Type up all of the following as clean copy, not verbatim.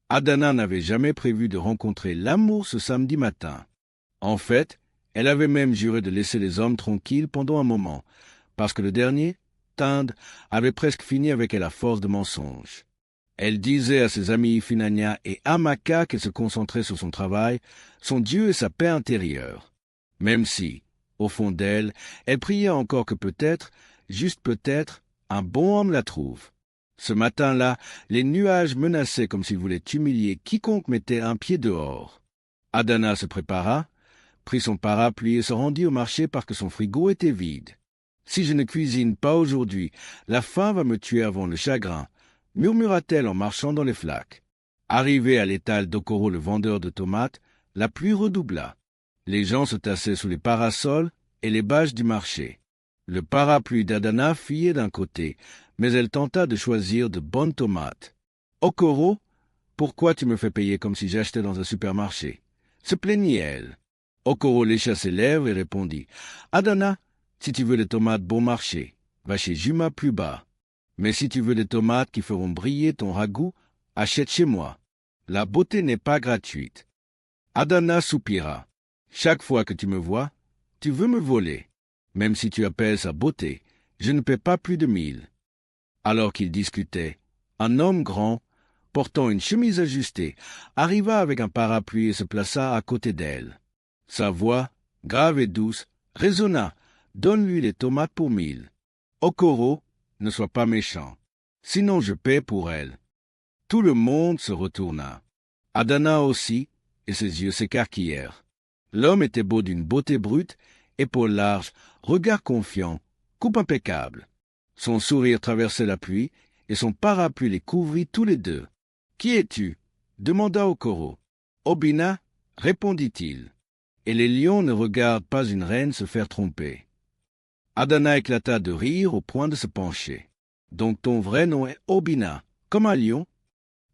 Adana n'avait jamais prévu de rencontrer l'amour ce samedi matin. En fait, elle avait même juré de laisser les hommes tranquilles pendant un moment, parce que le dernier, Tinde, avait presque fini avec elle à force de mensonges. Elle disait à ses amis Finania et Amaka qu'elle se concentrait sur son travail, son Dieu et sa paix intérieure. Même si, au fond d'elle, elle priait encore que peut-être, juste peut-être, un bon homme la trouve. Ce matin-là, les nuages menaçaient comme s'ils voulaient humilier quiconque mettait un pied dehors. Adana se prépara, prit son parapluie et se rendit au marché parce que son frigo était vide. « Si je ne cuisine pas aujourd'hui, la faim va me tuer avant le chagrin », murmura-t-elle en marchant dans les flaques. Arrivée à l'étal d'Okoro le vendeur de tomates, la pluie redoubla. Les gens se tassaient sous les parasols et les bâches du marché. Le parapluie d'Adana fuyait d'un côté, mais elle tenta de choisir de bonnes tomates. « Okoro, pourquoi tu me fais payer comme si j'achetais dans un supermarché ?» se plaignit-elle. Okoro lécha ses lèvres et répondit « Adana, si tu veux des tomates bon marché, va chez Juma plus bas. Mais si tu veux des tomates qui feront briller ton ragoût, achète chez moi. La beauté n'est pas gratuite. » Adana soupira. « Chaque fois que tu me vois, tu veux me voler. Même si tu appelles ça beauté, je ne paie pas plus de 1000. » Alors qu'ils discutaient, un homme grand, portant une chemise ajustée, arriva avec un parapluie et se plaça à côté d'elle. Sa voix, grave et douce, résonna. « Donne-lui les tomates pour 1000. Okoro, ne sois pas méchant, sinon je paie pour elle. » Tout le monde se retourna. Adana aussi, et ses yeux s'écarquillèrent. L'homme était beau d'une beauté brute, épaules larges, regard confiant, coupe impeccable. Son sourire traversait la pluie, et son parapluie les couvrit tous les deux. « Qui es-tu » demanda Okoro. « Obina » répondit-il. « Et les lions ne regardent pas une reine se faire tromper. » Adana éclata de rire au point de se pencher. « Donc ton vrai nom est Obina, comme un lion ?»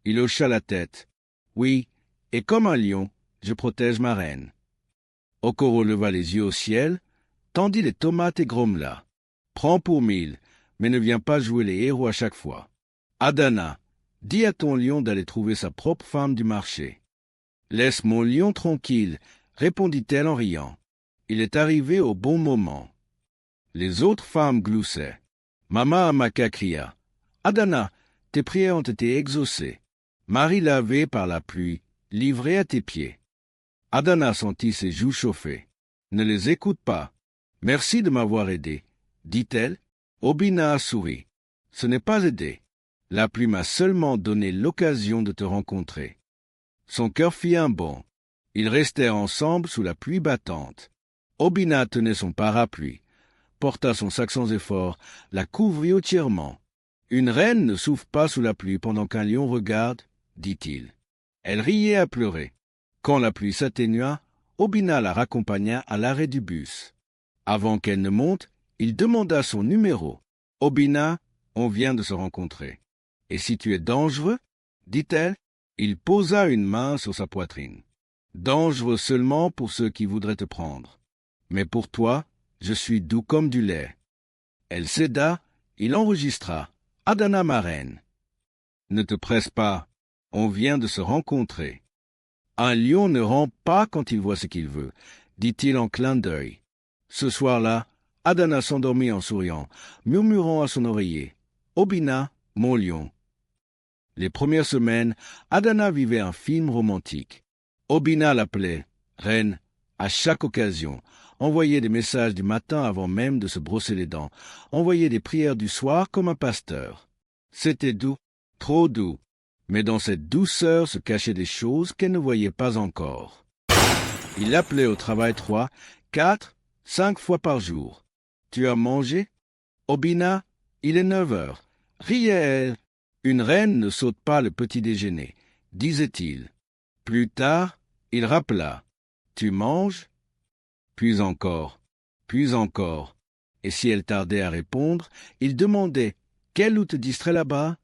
Il hocha la tête. « Oui, et comme un lion, je protège ma reine. » Okoro leva les yeux au ciel, tendit les tomates et grommela. « Prends pour 1000, mais ne viens pas jouer les héros à chaque fois. Adana, dis à ton lion d'aller trouver sa propre femme du marché. »« Laisse mon lion tranquille, » répondit-elle en riant. « Il est arrivé au bon moment. » Les autres femmes gloussaient. Mama Amaka cria. « Adana, tes prières ont été exaucées. Marie lavée par la pluie, livrée à tes pieds. » Adana sentit ses joues chauffer. « Ne les écoute pas. Merci de m'avoir aidé, » dit-elle. Obina sourit. « Ce n'est pas aider. La pluie m'a seulement donné l'occasion de te rencontrer. » Son cœur fit un bond. Ils restèrent ensemble sous la pluie battante. Obina tenait son parapluie, porta son sac sans effort, la couvrit entièrement. « Une reine ne souffre pas sous la pluie pendant qu'un lion regarde, » dit-il. Elle riait à pleurer. Quand la pluie s'atténua, Obina la raccompagna à l'arrêt du bus. Avant qu'elle ne monte, il demanda son numéro. « Obina, on vient de se rencontrer. Et si tu es dangereux, » dit-elle. Il posa une main sur sa poitrine. « Dangereux seulement pour ceux qui voudraient te prendre. Mais pour toi, je suis doux comme du lait. » Elle céda, il enregistra. « Adana ma reine. »« Ne te presse pas, on vient de se rencontrer. »« Un lion ne rampe pas quand il voit ce qu'il veut, » dit-il en clin d'œil. Ce soir-là, Adana s'endormit en souriant, murmurant à son oreiller. « Obina, mon lion. » Les premières semaines, Adana vivait un film romantique. Obina l'appelait « reine » à chaque occasion, envoyait des messages du matin avant même de se brosser les dents, envoyait des prières du soir comme un pasteur. C'était doux, trop doux, mais dans cette douceur se cachaient des choses qu'elle ne voyait pas encore. Il l'appelait au travail 3, 4, 5 fois par jour. « Tu as mangé ?»« Obina, il est 9 heures. » Riait-elle. « Une reine ne saute pas le petit déjeuner, » disait-il. Plus tard, il rappela. « Tu manges ?» Puis encore, et si elle tardait à répondre, il demandait « Quel loup te distrait là-bas ?»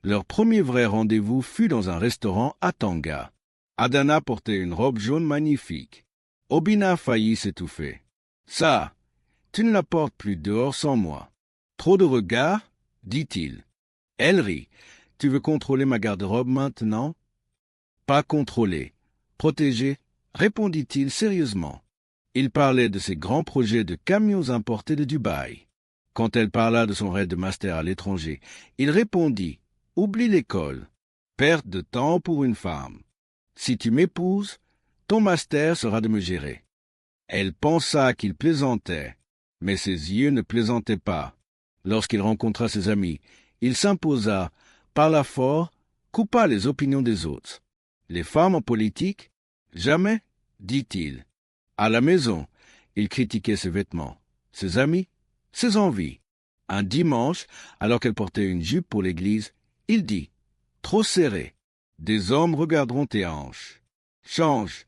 Leur premier vrai rendez-vous fut dans un restaurant à Tanga. Adana portait une robe jaune magnifique. Obina faillit s'étouffer. « Ça, tu ne la portes plus dehors sans moi. »« Trop de regards ?» dit-il. Elle rit. « Tu veux contrôler ma garde-robe maintenant ?» pas contrôlé, protégé, répondit-il sérieusement. Il parlait de ses grands projets de camions importés de Dubaï. Quand elle parla de son rêve de master à l'étranger, il répondit « Oublie l'école, perte de temps pour une femme. Si tu m'épouses, ton master sera de me gérer. » Elle pensa qu'il plaisantait, mais ses yeux ne plaisantaient pas. Lorsqu'il rencontra ses amis, il s'imposa, parla fort, coupa les opinions des autres. Les femmes en politique? Jamais, dit-il. À la maison, il critiquait ses vêtements, ses amis, ses envies. Un dimanche, alors qu'elle portait une jupe pour l'église, il dit « Trop serré. Des hommes regarderont tes hanches. Change. »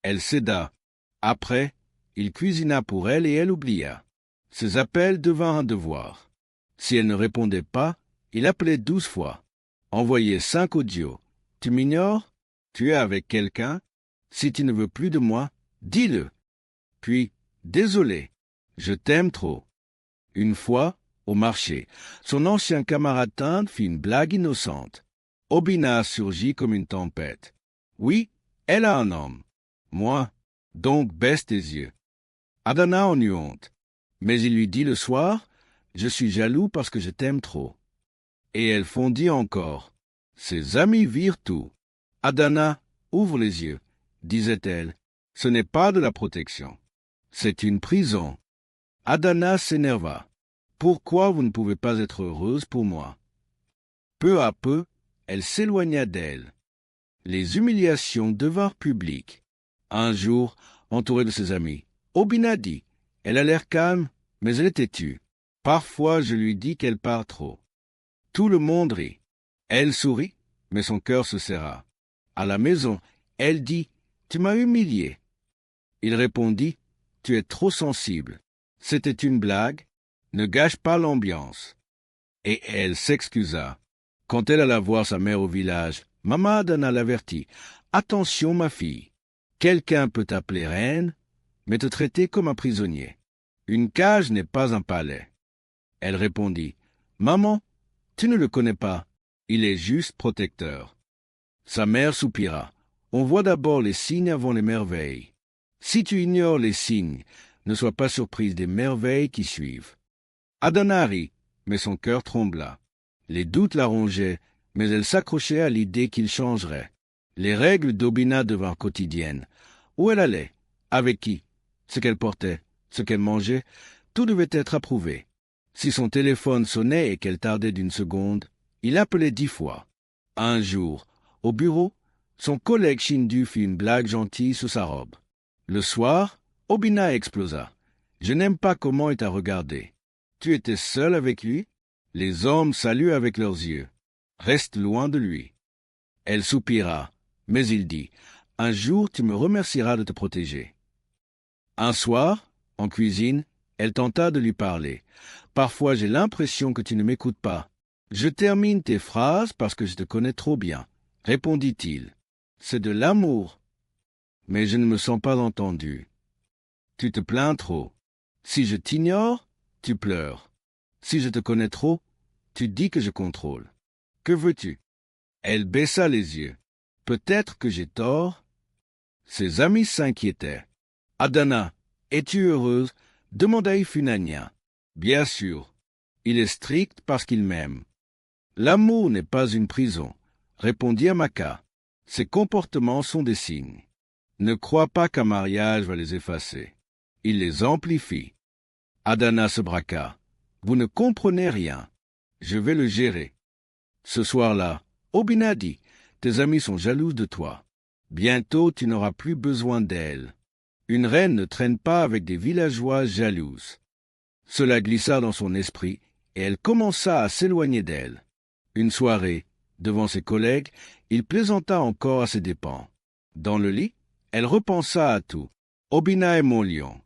Elle céda. Après, il cuisina pour elle et elle oublia. Ses appels devinrent un devoir. Si elle ne répondait pas, il appelait 12 fois. Envoyait 5 audios. « Tu m'ignores? Tu es avec quelqu'un? Si tu ne veux plus de moi, dis-le. » Puis, « Désolé, je t'aime trop. » Une fois, au marché, son ancien camarade Tinde fit une blague innocente. Obina surgit comme une tempête. « Oui, elle a un homme. Moi, donc baisse tes yeux. » Adana en eut honte, mais il lui dit le soir, « Je suis jaloux parce que je t'aime trop. » Et elle fondit encore. Ses amis virent tout. « Adana, ouvre les yeux, » disait-elle. « Ce n'est pas de la protection. C'est une prison. » Adana s'énerva. « Pourquoi vous ne pouvez pas être heureuse pour moi ?» Peu à peu, elle s'éloigna d'elle. Les humiliations devinrent publiques. Un jour, entourée de ses amis, Obina dit « Elle a l'air calme, mais elle est têtue. Parfois, je lui dis qu'elle part trop. » Tout le monde rit. Elle sourit, mais son cœur se serra. À la maison, elle dit « Tu m'as humilié. » Il répondit « Tu es trop sensible. C'était une blague. Ne gâche pas l'ambiance. » Et elle s'excusa. Quand elle alla voir sa mère au village, Maman Adana l'avertit. « Attention, ma fille. Quelqu'un peut t'appeler reine, mais te traiter comme un prisonnier. Une cage n'est pas un palais. » Elle répondit. « Maman, tu ne le connais pas. Il est juste protecteur. » Sa mère soupira. « On voit d'abord les signes avant les merveilles. Si tu ignores les signes, ne sois pas surprise des merveilles qui suivent. » Adana rit, mais son cœur trembla. Les doutes la rongeaient, mais elle s'accrochait à l'idée qu'il changerait. Les règles d'Obina devinrent quotidiennes. Où elle allait? Avec qui? Ce qu'elle portait? Ce qu'elle mangeait? Tout devait être approuvé. Si son téléphone sonnait et qu'elle tardait d'une seconde, il appelait 10 fois. Un jour, au bureau, son collègue Shindu fit une blague gentille sur sa robe. Le soir, Obina explosa. « Je n'aime pas comment il t'a regardé. Tu étais seul avec lui? Les hommes saluent avec leurs yeux. Reste loin de lui. » Elle soupira, mais il dit, « Un jour tu me remercieras de te protéger. » Un soir, en cuisine, elle tenta de lui parler. « Parfois j'ai l'impression que tu ne m'écoutes pas. Je termine tes phrases parce que je te connais trop bien, » répondit-il. « C'est de l'amour. Mais je ne me sens pas entendu. Tu te plains trop. Si je t'ignore, tu pleures. Si je te connais trop, tu dis que je contrôle. Que veux-tu? » Elle baissa les yeux. « Peut-être que j'ai tort. » Ses amis s'inquiétaient. « Adana, es-tu heureuse? » demanda Ifunanya. « Bien sûr. Il est strict parce qu'il m'aime. »« L'amour n'est pas une prison, » répondit Amaka. « Ses comportements sont des signes. Ne crois pas qu'un mariage va les effacer. Il les amplifie. » Adana se braqua. « Vous ne comprenez rien. Je vais le gérer. » Ce soir-là, Obina dit, « Tes amis sont jalouses de toi. Bientôt tu n'auras plus besoin d'elles. Une reine ne traîne pas avec des villageois jalouses. » Cela glissa dans son esprit, et elle commença à s'éloigner d'elle. Une soirée, devant ses collègues, il plaisanta encore à ses dépens. Dans le lit, elle repensa à tout. « Obina est mon lion.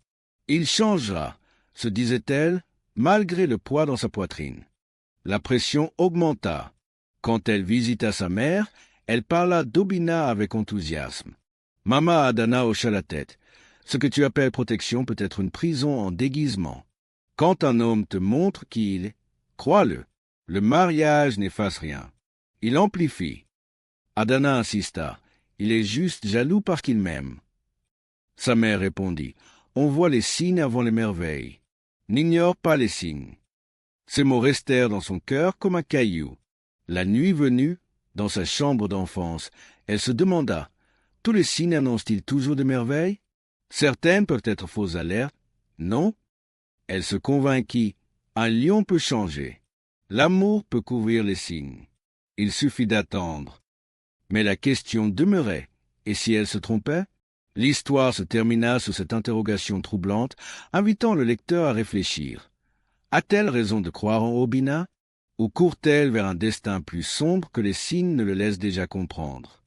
Il changera, » se disait-elle, malgré le poids dans sa poitrine. La pression augmenta. Quand elle visita sa mère, elle parla d'Obina avec enthousiasme. Mama Adana hocha la tête. « Ce que tu appelles protection peut être une prison en déguisement. Quand un homme te montre qui il est, crois-le. Le mariage n'efface rien. Il amplifie. » Adana insista. Il est juste jaloux parce qu'il m'aime. » Sa mère répondit, « On voit les signes avant les merveilles. N'ignore pas les signes. » Ces mots restèrent dans son cœur comme un caillou. La nuit venue, dans sa chambre d'enfance, elle se demanda, « Tous les signes annoncent-ils toujours des merveilles? Certaines peuvent être fausses alertes. Non. » Elle se convainquit, « Un lion peut changer. L'amour peut couvrir les signes. Il suffit d'attendre. » Mais la question demeurait, et si elle se trompait? L'histoire se termina sur cette interrogation troublante, invitant le lecteur à réfléchir. A-t-elle raison de croire en Obina, ou court-elle vers un destin plus sombre que les signes ne le laissent déjà comprendre?